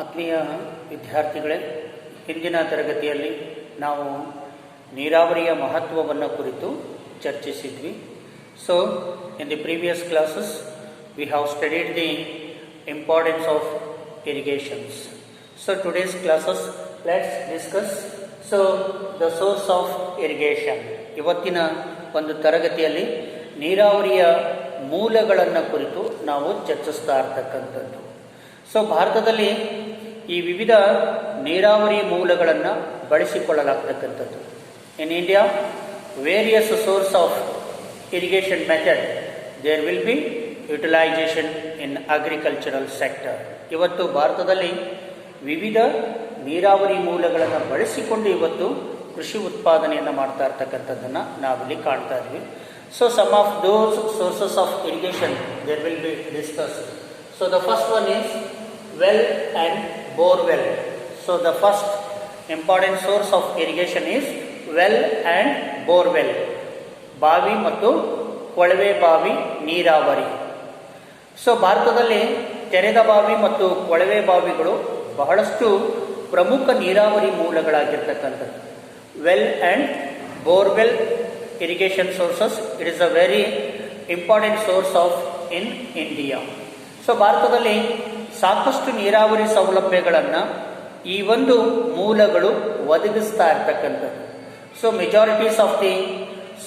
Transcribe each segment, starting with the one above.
ಆತ್ಮೀಯ ವಿದ್ಯಾರ್ಥಿಗಳೇ, ಹಿಂದಿನ ತರಗತಿಯಲ್ಲಿ ನಾವು ನೀರಾವರಿಯ ಮಹತ್ವವನ್ನು ಕುರಿತು ಚರ್ಚಿಸಿದ್ವಿ. So in the previous classes we have studied the importance of irrigations. So today's classes let's discuss the source of irrigation. ಇವತ್ತಿನ ಒಂದು ತರಗತಿಯಲ್ಲಿ ನೀರಾವರಿಯ ಮೂಲಗಳನ್ನು ಕುರಿತು ನಾವು ಚರ್ಚಿಸ್ತಾ ಇರ್ತಕ್ಕಂಥದ್ದು. ಸೊ ಭಾರತದಲ್ಲಿ ಈ ವಿವಿಧ ನೀರಾವರಿ ಮೂಲಗಳನ್ನು ಬಳಸಿಕೊಳ್ಳಲಾಗ್ತಕ್ಕಂಥದ್ದು. In India various source of irrigation method there will be utilisation in agricultural sector. ಇವತ್ತು ಭಾರತದಲ್ಲಿ ವಿವಿಧ ನೀರಾವರಿ ಮೂಲಗಳನ್ನು ಬಳಸಿಕೊಂಡು ಇವತ್ತು ಕೃಷಿ ಉತ್ಪಾದನೆಯನ್ನು ಮಾಡ್ತಾ ಇರ್ತಕ್ಕಂಥದ್ದನ್ನು ನಾವಿಲ್ಲಿ ಕಾಣ್ತಾ ಇದ್ವಿ. So some of those sources of irrigation there will be discussed. So the first one is well and bore well. So the first important source of irrigation is well and bore well. ಬಾವಿ ಮತ್ತು ಕೊಳವೆ ಬಾವಿ ನೀರಾವರಿ. So ಭಾರತದಲ್ಲಿ ತೆರೆದ ಬಾವಿ ಮತ್ತು ಕೊಳವೆ ಬಾವಿಗಳು ಬಹಳಷ್ಟು ಪ್ರಮುಖ ನೀರಾವರಿ ಮೂಲಗಳಾಗಿರ್ತಕ್ಕಂಥದ್ದು. Well and borewell irrigation sources it is a very important source of in India. So ಭಾರತದಲ್ಲಿ ಸಾಕಷ್ಟು ನೀರಾವರಿ ಸೌಲಭ್ಯಗಳನ್ನು ಈ ಒಂದು ಮೂಲಗಳು ಒದಗಿಸ್ತಾ ಇರ್ತಕ್ಕಂಥದ್ದು. So majorities of the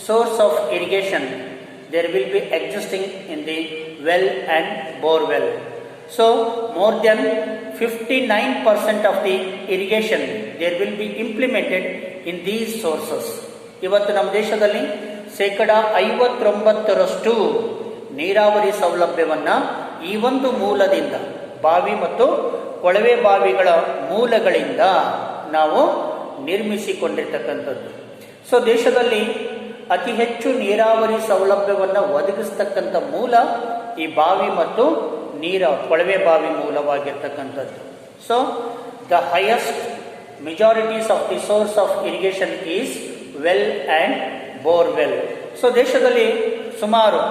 source of irrigation there will be existing in the well and borewell. So more than 59% of the irrigation there will be implemented in these sources. ಇವತ್ತು ನಮ್ಮ ದೇಶದಲ್ಲಿ 59% ನೀರಾವರಿ ಸೌಲಭ್ಯವನ್ನು ಈ ಒಂದು ಮೂಲದಿಂದ, ಬಾವಿ ಮತ್ತು ಕೊಳವೆ ಬಾವಿಗಳ ಮೂಲಗಳಿಂದ ನಾವು ನಿರ್ಮಿಸಿಕೊಂಡಿರ್ತಕ್ಕಂಥದ್ದು. ಸೊ ದೇಶದಲ್ಲಿ ಅತಿ ಹೆಚ್ಚು ನೀರಾವರಿ ಸೌಲಭ್ಯವನ್ನು ಒದಗಿಸ್ತಕ್ಕಂಥ ಮೂಲ ಈ ಬಾವಿ ಮತ್ತು ಕೊಳವೆ ಬಾವಿ ಮೂಲವಾಗಿರ್ತಕ್ಕಂಥದ್ದು. So the highest majorities of the source of irrigation is well and borewell. So ದೇಶದಲ್ಲಿ ಸುಮಾರು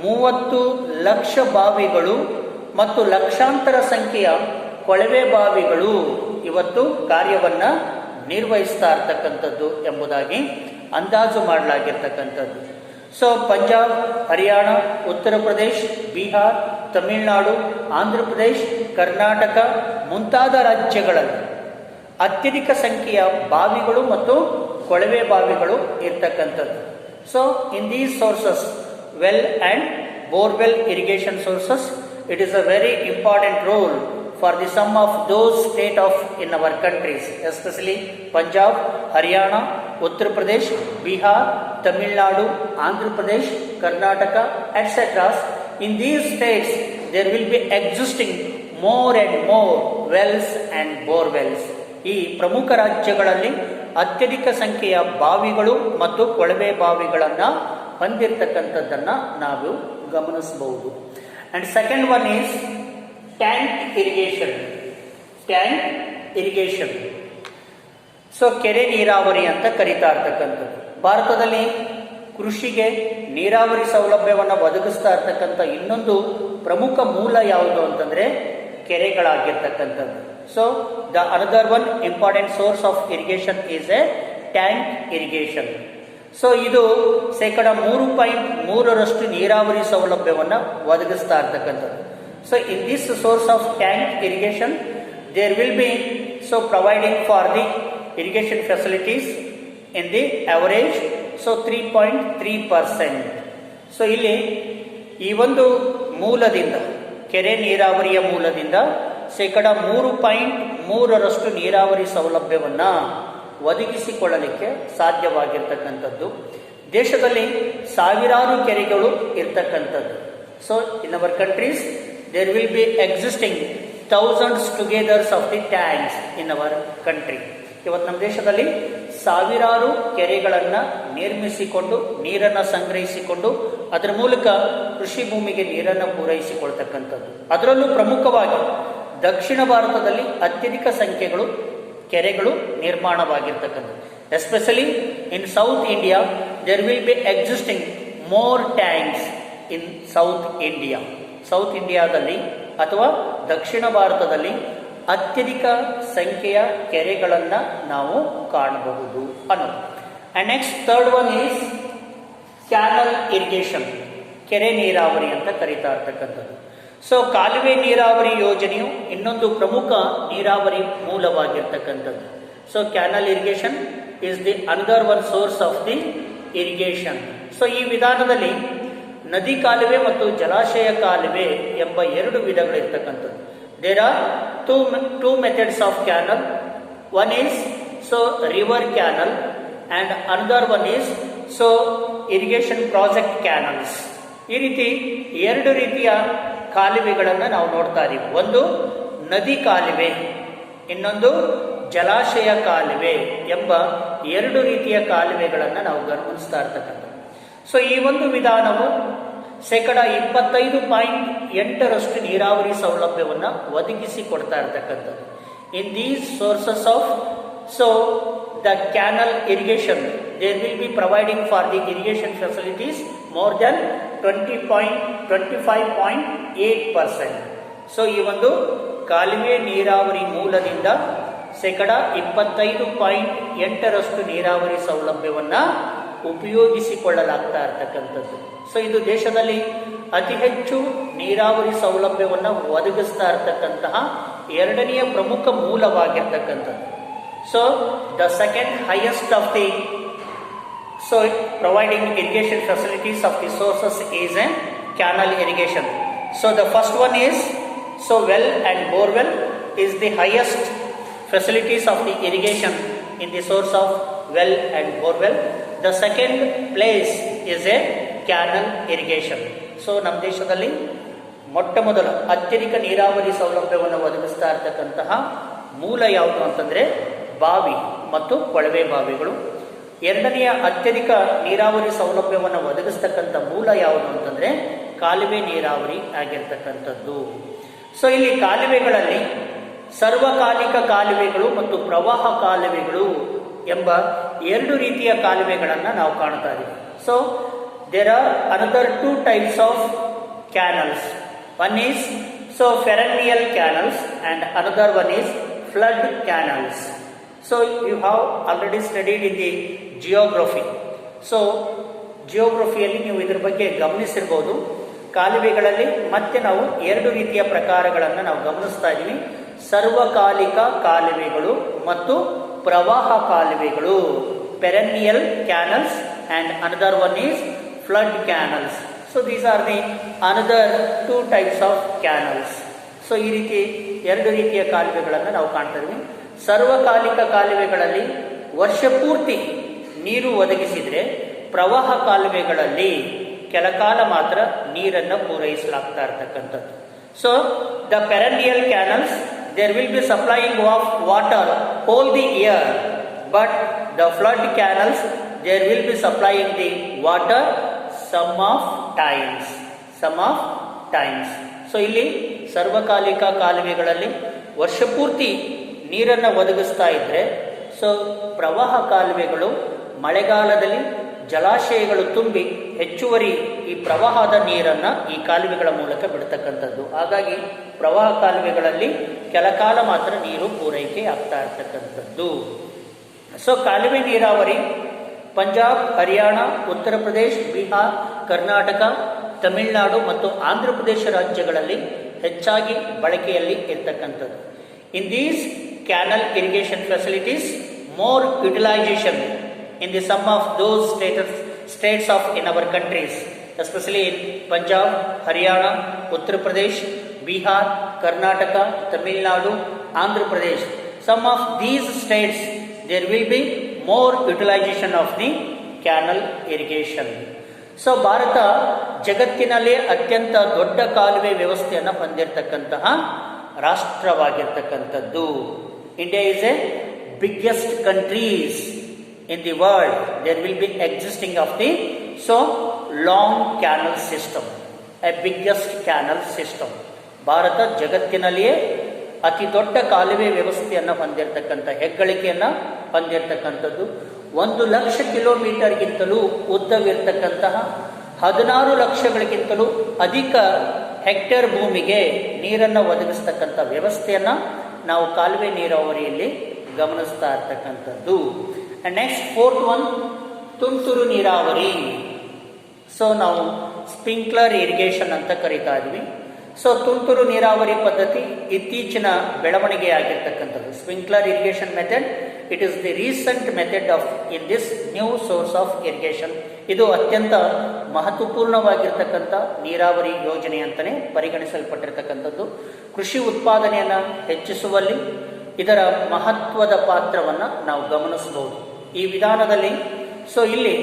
30 ಲಕ್ಷ ಬಾವಿಗಳು ಮತ್ತು ಲಕ್ಷಾಂತರ ಸಂಖ್ಯೆಯ ಕೊಳವೆ ಬಾವಿಗಳು ಇವತ್ತು ಕಾರ್ಯವನ್ನು ನಿರ್ವಹಿಸ್ತಾ ಇರ್ತಕ್ಕಂಥದ್ದು ಎಂಬುದಾಗಿ ಅಂದಾಜು ಮಾಡಲಾಗಿರ್ತಕ್ಕಂಥದ್ದು. ಸೊ ಪಂಜಾಬ್, ಹರಿಯಾಣ, ಉತ್ತರ ಪ್ರದೇಶ್, ಬಿಹಾರ್, ತಮಿಳುನಾಡು, ಆಂಧ್ರ ಪ್ರದೇಶ್, ಕರ್ನಾಟಕ ಮುಂತಾದ ರಾಜ್ಯಗಳಲ್ಲಿ ಅತ್ಯಧಿಕ ಸಂಖ್ಯೆಯ ಬಾವಿಗಳು ಮತ್ತು ಕೊಳವೆ ಬಾವಿಗಳು ಇರ್ತಕ್ಕಂಥದ್ದು. So in these sources well and borewell irrigation sources, it is a very important role for the some of those state of in our countries, especially Punjab, Haryana, Uttar Pradesh, Bihar, Tamil Nadu, Andhra Pradesh, Karnataka, etc. In these states there will be existing more and more wells and borewells. ಈ ಪ್ರಮುಖ ರಾಜ್ಯಗಳಲ್ಲಿ ಅತ್ಯಧಿಕ ಸಂಖ್ಯೆಯ ಬಾವಿಗಳು ಮತ್ತು ಕೊಳವೆ ಬಾವಿಗಳನ್ನು ಹೊಂದಿರತಕ್ಕಂಥದ್ದನ್ನು ನಾವು ಗಮನಿಸಬಹುದು. And second one is tank irrigation. Tank irrigation so ಕೆರೆ ನೀರಾವರಿ ಅಂತ ಕರೀತಾ ಇರ್ತಕ್ಕಂಥದ್ದು. ಭಾರತದಲ್ಲಿ ಕೃಷಿಗೆ ನೀರಾವರಿ ಸೌಲಭ್ಯವನ್ನು ಒದಗಿಸ್ತಾ ಇರ್ತಕ್ಕಂಥ ಇನ್ನೊಂದು ಪ್ರಮುಖ ಮೂಲ ಯಾವುದು ಅಂತಂದ್ರೆ ಕೆರೆಗಳಾಗಿರ್ತಕ್ಕಂಥದ್ದು. So the another one important source of irrigation is a tank irrigation. So ಇದು 3.3% ನೀರಾವರಿ ಸೌಲಭ್ಯವನ್ನು ಒದಗಿಸ್ತಾ ಇರ್ತಕ್ಕಂಥದ್ದು. So in this source of tank irrigation there will be providing for the irrigation facilities in the average 3.3%. So ಇಲ್ಲಿ ಈ ಒಂದು ಮೂಲದಿಂದ, ಕೆರೆ ನೀರಾವರಿಯ ಮೂಲದಿಂದ 3.3% ನೀರಾವರಿ ಸೌಲಭ್ಯವನ್ನು ಒದಗಿಸಿಕೊಳ್ಳಲಿಕ್ಕೆ ಸಾಧ್ಯವಾಗಿರ್ತಕ್ಕಂಥದ್ದು. ದೇಶದಲ್ಲಿ ಸಾವಿರಾರು ಕೆರೆಗಳು ಇರ್ತಕ್ಕಂಥದ್ದು. So in our countries there will be existing thousands togethers of the tanks in our country. ಇವತ್ತು ನಮ್ಮ ದೇಶದಲ್ಲಿ ಸಾವಿರಾರು ಕೆರೆಗಳನ್ನು ನಿರ್ಮಿಸಿಕೊಂಡು ನೀರನ್ನು ಸಂಗ್ರಹಿಸಿಕೊಂಡು ಅದರ ಮೂಲಕ ಕೃಷಿ ಭೂಮಿಗೆ ನೀರನ್ನು ಪೂರೈಸಿಕೊಳ್ತಕ್ಕಂಥದ್ದು. ಅದರಲ್ಲೂ ಪ್ರಮುಖವಾಗಿ ದಕ್ಷಿಣ ಭಾರತದಲ್ಲಿ ಅತ್ಯಧಿಕ ಸಂಖ್ಯೆಗಳು ಕೆರೆಗಳು ನಿರ್ಮಾಣವಾಗಿರ್ತಕ್ಕಂಥದ್ದು. Especially in south India there will be existing more tanks in south India. South ಇಂಡಿಯಾದಲ್ಲಿ ಅಥವಾ ದಕ್ಷಿಣ ಭಾರತದಲ್ಲಿ ಅತ್ಯಧಿಕ ಸಂಖ್ಯೆಯ ಕೆರೆಗಳನ್ನು ನಾವು ಕಾಣಬಹುದು ಅನ್ನೋದು. And next third one is canal irrigation, ಕೆರೆ ನೀರಾವರಿ ಅಂತ ಕರೀತಾ ಇರ್ತಕ್ಕಂಥದ್ದು. ಸೊ ಕಾಲುವೆ ನೀರಾವರಿ ಯೋಜನೆಯು ಇನ್ನೊಂದು ಪ್ರಮುಖ ನೀರಾವರಿ ಮೂಲವಾಗಿರ್ತಕ್ಕಂಥದ್ದು. So canal irrigation is the another one source of the irrigation. So ಈ ವಿಧಾನದಲ್ಲಿ ನದಿ ಕಾಲುವೆ ಮತ್ತು ಜಲಾಶಯ ಕಾಲುವೆ ಎಂಬ ಎರಡು ವಿಧಗಳಿರ್ತಕ್ಕಂಥದ್ದು. There are two methods of canal. One is river canal and another one is irrigation project canals. ಈ ರೀತಿ ಎರಡು ರೀತಿಯ ಕಾಲುವೆಗಳನ್ನು ನಾವು ನೋಡ್ತಾ ಇದ್ದೀವಿ. ಒಂದು ನದಿ ಕಾಲುವೆ, ಇನ್ನೊಂದು ಜಲಾಶಯ ಕಾಲುವೆ ಎಂಬ ಎರಡು ರೀತಿಯ ಕಾಲುವೆಗಳನ್ನು ನಾವು ಗಮನಿಸ್ತಾ ಇರ್ತಕ್ಕಂಥದ್ದು. ಸೊ ಈ ಒಂದು ವಿಧಾನವು 25.8% ನೀರಾವರಿ ಸೌಲಭ್ಯವನ್ನು ಒದಗಿಸಿ ಕೊಡ್ತಾ ಇರ್ತಕ್ಕಂಥದ್ದು. ಇನ್ these sources of the canal irrigation, there will be providing for the irrigation facilities more than 25.8%. So ಈ ಒಂದು ಕಾಲುವೆ ನೀರಾವರಿ ಮೂಲದಿಂದ 25.8% ನೀರಾವರಿ ಸೌಲಭ್ಯವನ್ನು ಉಪಯೋಗಿಸಿಕೊಳ್ಳಲಾಗ್ತಾ ಇರ್ತಕ್ಕಂಥದ್ದು. ಸೊ ಇದು ದೇಶದಲ್ಲಿ ಅತಿ ಹೆಚ್ಚು ನೀರಾವರಿ ಸೌಲಭ್ಯವನ್ನು ಒದಗಿಸ್ತಾ ಇರ್ತಕ್ಕಂತಹ ಎರಡನೆಯ ಪ್ರಮುಖ ಮೂಲವಾಗಿರ್ತಕ್ಕಂಥದ್ದು. So the second highest of the providing irrigation facilities of the sources is a canal irrigation. So the first one is well and borewell is the highest facilities of the irrigation in the source of well and borewell. The second place is a canal irrigation. So ನಮ್ಮ ದೇಶದಲ್ಲಿ ಮೊಟ್ಟ ಮೊದಲ ಅತ್ಯಧಿಕ ನೀರಾವರಿ ಸೌಲಭ್ಯವನ್ನು ಒದಗಿಸ್ತಾ ಇರ್ತಕ್ಕಂತಹ ಮೂಲ ಯಾವುದು ಅಂತಂದ್ರೆ ಬಾವಿ ಮತ್ತು ಕೊಳವೆ ಬಾವಿಗಳು. ಎರಡನೆಯ ಅತ್ಯಧಿಕ ನೀರಾವರಿ ಸೌಲಭ್ಯವನ್ನು ಒದಗಿಸ್ತಕ್ಕಂಥ ಮೂಲ ಯಾವುದು ಅಂತಂದ್ರೆ ಕಾಲುವೆ ನೀರಾವರಿ ಆಗಿರ್ತಕ್ಕಂಥದ್ದು. ಸೊ ಇಲ್ಲಿ ಕಾಲುವೆಗಳಲ್ಲಿ ಸರ್ವಕಾಲಿಕ ಕಾಲುವೆಗಳು ಮತ್ತು ಪ್ರವಾಹ ಕಾಲುವೆಗಳು ಎಂಬ ಎರಡು ರೀತಿಯ ಕಾಲುವೆಗಳನ್ನು ನಾವು ಕಾಣ್ತಾ ಇದ್ದೀವಿ. So there are another two types of canals. One is perennial canals and another one is flood canals. So you have already studied in the geography. So ಜಿಯೋಗ್ರಫಿಯಲ್ಲಿ ನೀವು ಇದರ ಬಗ್ಗೆ ಗಮನಿಸಿರ್ಬೋದು. ಕಾಲುವೆಗಳಲ್ಲಿ ಮತ್ತೆ ನಾವು ಎರಡು ರೀತಿಯ ಪ್ರಕಾರಗಳನ್ನು ನಾವು ಗಮನಿಸ್ತಾ ಇದ್ದೀವಿ. ಸರ್ವಕಾಲಿಕ ಕಾಲುವೆಗಳು ಮತ್ತು ಪ್ರವಾಹ ಕಾಲುವೆಗಳು, perennial canals and another one is flood canals. So these are the another two types of canals. So ಈ ರೀತಿ ಎರಡು ರೀತಿಯ ಕಾಲುವೆಗಳನ್ನು ನಾವು ಕಾಣ್ತಾ ಇದ್ದೀವಿ. ಸರ್ವಕಾಲಿಕ ಕಾಲುವೆಗಳಲ್ಲಿ ವರ್ಷ ಪೂರ್ತಿ ನೀರು ಒದಗಿಸಿದರೆ, ಪ್ರವಾಹ ಕಾಲುವೆಗಳಲ್ಲಿ ಕೆಲಕಾಲ ಮಾತ್ರ ನೀರನ್ನು ಪೂರೈಸಲಾಗ್ತಾ ಇರ್ತಕ್ಕಂಥದ್ದು. So the perennial canals there will be supplying of water whole the year, but the flood canals there will be supplying the water some of times. So ಇಲ್ಲಿ ಸರ್ವಕಾಲಿಕ ಕಾಲುವೆಗಳಲ್ಲಿ ವರ್ಷ ಪೂರ್ತಿ ನೀರನ್ನು ಒದಗಿಸ್ತಾ ಇದ್ರೆ, ಸೊ ಪ್ರವಾಹ ಕಾಲುವೆಗಳು ಮಳೆಗಾಲದಲ್ಲಿ ಜಲಾಶಯಗಳು ತುಂಬಿ ಹೆಚ್ಚುವರಿ ಈ ಪ್ರವಾಹದ ನೀರನ್ನು ಈ ಕಾಲುವೆಗಳ ಮೂಲಕ ಬಿಡ್ತಕ್ಕಂಥದ್ದು. ಹಾಗಾಗಿ ಪ್ರವಾಹ ಕಾಲುವೆಗಳಲ್ಲಿ ಕೆಲಕಾಲ ಮಾತ್ರ ನೀರು ಪೂರೈಕೆ ಆಗ್ತಾ ಇರ್ತಕ್ಕಂಥದ್ದು. ಸೊ ಕಾಲುವೆ ನೀರಾವರಿ ಪಂಜಾಬ್, ಹರಿಯಾಣ, ಉತ್ತರ ಪ್ರದೇಶ, ಬಿಹಾರ್, ಕರ್ನಾಟಕ, ತಮಿಳುನಾಡು ಮತ್ತು ಆಂಧ್ರ ಪ್ರದೇಶ ರಾಜ್ಯಗಳಲ್ಲಿ ಹೆಚ್ಚಾಗಿ ಬಳಕೆಯಲ್ಲಿ ಇರ್ತಕ್ಕಂಥದ್ದು. In these canal irrigation facilities, more utilization in the sum of those states of in our countries, especially in Punjab, Haryana, Uttar Pradesh, Bihar, Karnataka, Tamil Nadu, Andhra Pradesh. Some of these states there will be more utilization of the canal irrigation. So Bharat ಜಗತ್ತಿನಲ್ಲೇ ಅತ್ಯಂತ ದೊಡ್ಡ ಕಾಲುವೆ ವ್ಯವಸ್ಥೆಯನ್ನು ಹೊಂದಿರತಕ್ಕಂತಹ ರಾಷ್ಟ್ರವಾಗಿರ್ತಕ್ಕಂಥದ್ದು. India is a biggest countries in the world. There will be existing of the long canal system, a biggest canal system. Bharat ಜಗತ್ತಿನಲ್ಲಿಯೇ ಅತಿ ದೊಡ್ಡ ಕಾಲುವೆ ವ್ಯವಸ್ಥೆಯನ್ನು ಹೊಂದಿರತಕ್ಕಂಥ ಹೆಗ್ಗಳಿಕೆಯನ್ನು ಹೊಂದಿರತಕ್ಕಂಥದ್ದು. 1,00,000 ಕಿಲೋಮೀಟರ್ಗಿಂತಲೂ ಉದ್ದವಿರ್ತಕ್ಕಂತಹ 16 ಲಕ್ಷಗಳಿಗಿಂತಲೂ ಅಧಿಕ ಹೆಕ್ಟೇರ್ ಭೂಮಿಗೆ ನೀರನ್ನು ಒದಗಿಸ್ತಕ್ಕಂಥ ವ್ಯವಸ್ಥೆಯನ್ನು ನಾವು ಕಾಲುವೆ ನೀರಾವರಿಯಲ್ಲಿ ಗಮನಿಸ್ತಾ ಇರ್ತಕ್ಕಂಥದ್ದು. ಆ್ಯಂಡ್ ನೆಕ್ಸ್ಟ್ ಫೋರ್ತ್ ಒನ್ ತುಂತುರು ನೀರಾವರಿ. ಸೊ ನಾವು ಸ್ಪ್ರಿಂಕ್ಲರ್ ಇರಿಗೇಷನ್ ಅಂತ ಕರಿತಾ ಇದ್ವಿ. ಸೊ ತುಂತುರು ನೀರಾವರಿ ಪದ್ಧತಿ ಇತ್ತೀಚಿನ ಬೆಳವಣಿಗೆ ಆಗಿರ್ತಕ್ಕಂಥದ್ದು. Sprinkler irrigation method, it is the recent method of in this new source of irrigation. ಇದು ಅತ್ಯಂತ ಮಹತ್ವಪೂರ್ಣವಾಗಿರ್ತಕ್ಕಂಥ ನೀರಾವರಿ ಯೋಜನೆ ಅಂತಲೇ ಪರಿಗಣಿಸಲ್ಪಟ್ಟಿರ್ತಕ್ಕಂಥದ್ದು. ಕೃಷಿ ಉತ್ಪಾದನೆಯನ್ನು ಹೆಚ್ಚಿಸುವಲ್ಲಿ ಇದರ ಮಹತ್ವದ ಪಾತ್ರವನ್ನು ನಾವು ಗಮನಿಸಬಹುದು ಈ ವಿಧಾನದಲ್ಲಿ. ಸೊ ಇಲ್ಲಿ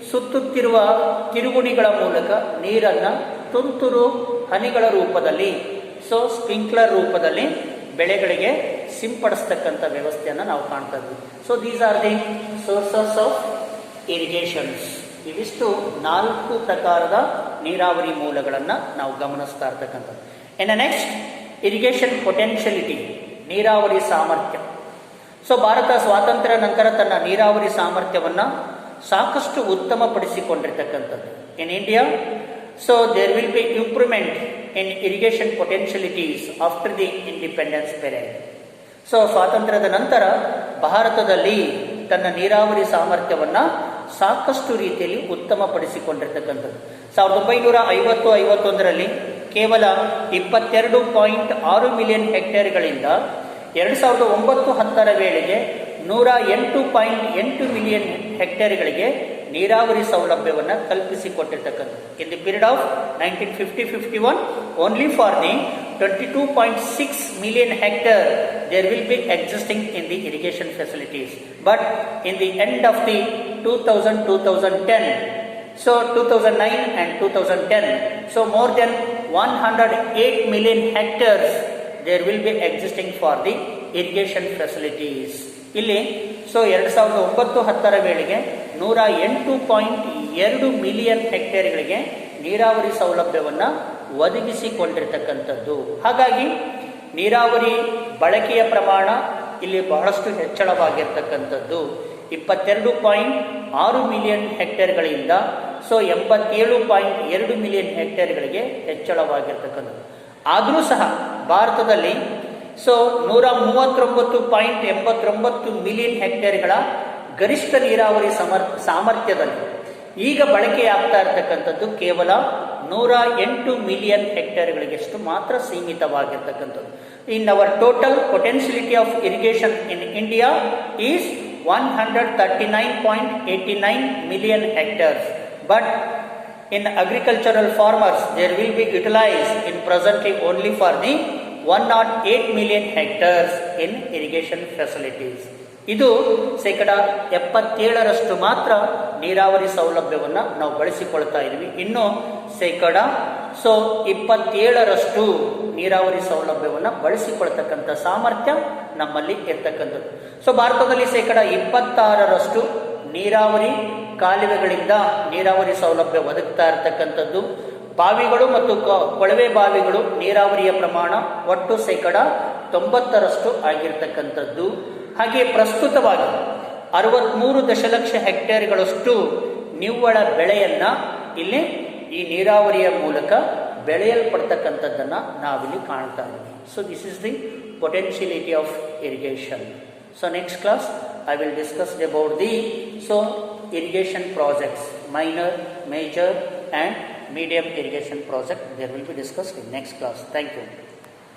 ಸುತ್ತುತ್ತಿರುವ ತಿರುಗುಣಿಗಳ ಮೂಲಕ ನೀರನ್ನು ತುಂತುರು ಹನಿಗಳ ರೂಪದಲ್ಲಿ, ಸೊ ಸ್ಪ್ರಿಂಕ್ಲರ್ ರೂಪದಲ್ಲಿ ಬೆಳೆಗಳಿಗೆ ಸಿಂಪಡಿಸ್ತಕ್ಕಂಥ ವ್ಯವಸ್ಥೆಯನ್ನು ನಾವು ಕಾಣ್ತಾ ಇದ್ವಿ. So these are the sources of irrigations. ಇವಿಷ್ಟು 4 ಪ್ರಕಾರದ ನೀರಾವರಿ ಮೂಲಗಳನ್ನು ನಾವು ಗಮನಿಸ್ತಾ ಇರ್ತಕ್ಕಂಥದ್ದು. ಇನ್ನು ನೆಕ್ಸ್ಟ್ ಇರಿಗೇಷನ್ ಪೊಟೆನ್ಷಿಯಲಿಟಿ, ನೀರಾವರಿ ಸಾಮರ್ಥ್ಯ. ಸೊ ಭಾರತ ಸ್ವಾತಂತ್ರ್ಯ ನಂತರ ತನ್ನ ನೀರಾವರಿ ಸಾಮರ್ಥ್ಯವನ್ನು ಸಾಕಷ್ಟು ಉತ್ತಮಪಡಿಸಿಕೊಂಡಿರ್ತಕ್ಕಂಥದ್ದು. In India, so there will be improvement in irrigation potentialities after the independence period. So ಸ್ವಾತಂತ್ರ್ಯದ ನಂತರ ಭಾರತದಲ್ಲಿ ತನ್ನ ನೀರಾವರಿ ಸಾಮರ್ಥ್ಯವನ್ನು ಸಾಕಷ್ಟು ರೀತಿಯಲ್ಲಿ ಉತ್ತಮಪಡಿಸಿಕೊಂಡಿರ್ತಕ್ಕಂಥದ್ದು. 1950-51ರಲ್ಲಿ ಕೇವಲ 22.6 ಮಿಲಿಯನ್ ಹೆಕ್ಟೇರ್ಗಳಿಂದ 2009-10ರ ವೇಳೆಗೆ 108.8 ಮಿಲಿಯನ್ ಹೆಕ್ಟೇರ್ಗಳಿಗೆ ನೀರಾವರಿ ಸೌಲಭ್ಯವನ್ನು ಕಲ್ಪಿಸಿಕೊಟ್ಟಿರ್ತಕ್ಕಂಥದ್ದು. In the period of 1950-51 only for the 22.6 million hectare there will be existing in the irrigation facilities, but in the end of the 2010, so 2009 and 2010, so more than 108 million hectares there will be existing for the irrigation facilities. ಇಲ್ಲಿ so 2009-10ರ ವೇಳೆಗೆ 108.2 million ಹೆಕ್ಟೇರ್ಗಳಿಗೆ ನೀರಾವರಿ ಸೌಲಭ್ಯವನ್ನು ಒದಗಿಸಿಕೊಂಡಿರ್ತಕ್ಕಂಥದ್ದು. ಹಾಗಾಗಿ ನೀರಾವರಿ ಬಳಕೆಯ ಪ್ರಮಾಣ ಇಲ್ಲಿ ಬಹಳಷ್ಟು ಹೆಚ್ಚಳವಾಗಿರ್ತಕ್ಕಂಥದ್ದು. 22.6 ಮಿಲಿಯನ್ ಹೆಕ್ಟೇರ್ಗಳಿಂದ ಸೊ 87.2 ಮಿಲಿಯನ್ ಹೆಕ್ಟೇರ್ಗಳಿಗೆ ಹೆಚ್ಚಳವಾಗಿರ್ತಕ್ಕಂಥದ್ದು. ಆದರೂ ಸಹ ಭಾರತದಲ್ಲಿ ಸೊ 139.89 ಮಿಲಿಯನ್ ಹೆಕ್ಟೇರ್ಗಳ ಗರಿಷ್ಠ ನೀರಾವರಿ ಸಾಮರ್ಥ್ಯದಲ್ಲಿ ಈಗ ಬಳಕೆಯಾಗ್ತಾ ಇರತಕ್ಕಂಥದ್ದು ಕೇವಲ 108 ಮಿಲಿಯನ್ ಹೆಕ್ಟೇರ್ಗಳಿಗೆಷ್ಟು ಮಾತ್ರ ಸೀಮಿತವಾಗಿರ್ತಕ್ಕಂಥದ್ದು. In our total potentiality of irrigation in India is 139.89 million hectares, but in agricultural farmers there will be utilized in presently only for the 108 million hectares in irrigation facilities. ಇದು 77% ಮಾತ್ರ ನೀರಾವರಿ ಸೌಲಭ್ಯವನ್ನು ನಾವು ಬಳಸಿಕೊಳ್ತಾ ಇದ್ವಿ. ಇನ್ನು 27% ನೀರಾವರಿ ಸೌಲಭ್ಯವನ್ನು ಬಳಸಿಕೊಳ್ತಕ್ಕಂಥ ಸಾಮರ್ಥ್ಯ ನಮ್ಮಲ್ಲಿ ಇರ್ತಕ್ಕಂಥದ್ದು. ಸೊ ಭಾರತದಲ್ಲಿ 26% ನೀರಾವರಿ ಕಾಲುವೆಗಳಿಂದ ನೀರಾವರಿ ಸೌಲಭ್ಯ ಒದಗ್ತಾ ಇರತಕ್ಕಂಥದ್ದು. ಬಾವಿಗಳು ಮತ್ತು ಕೊಳವೆ ಬಾವಿಗಳು ನೀರಾವರಿಯ ಪ್ರಮಾಣ ಒಟ್ಟು 90% ಆಗಿರ್ತಕ್ಕಂಥದ್ದು. ಹಾಗೆ ಪ್ರಸ್ತುತವಾಗಿ 63 ದಶಲಕ್ಷ ಹೆಕ್ಟೇರ್ಗಳಷ್ಟು ನಿವ್ವಳ ಬೆಳೆಯನ್ನ ಇಲ್ಲಿ ಈ ನೀರಾವರಿಯ ಮೂಲಕ ಬೆಳೆಯಲ್ಪಡ್ತಕ್ಕಂಥದ್ದನ್ನು ನಾವಿಲ್ಲಿ ಕಾಣ್ತಾ ಇದ್ದೀವಿ. So this is the potentiality of irrigation. So next class I will discuss about the irrigation projects, minor, major and medium irrigation project. There will be discussed in next class. Thank you.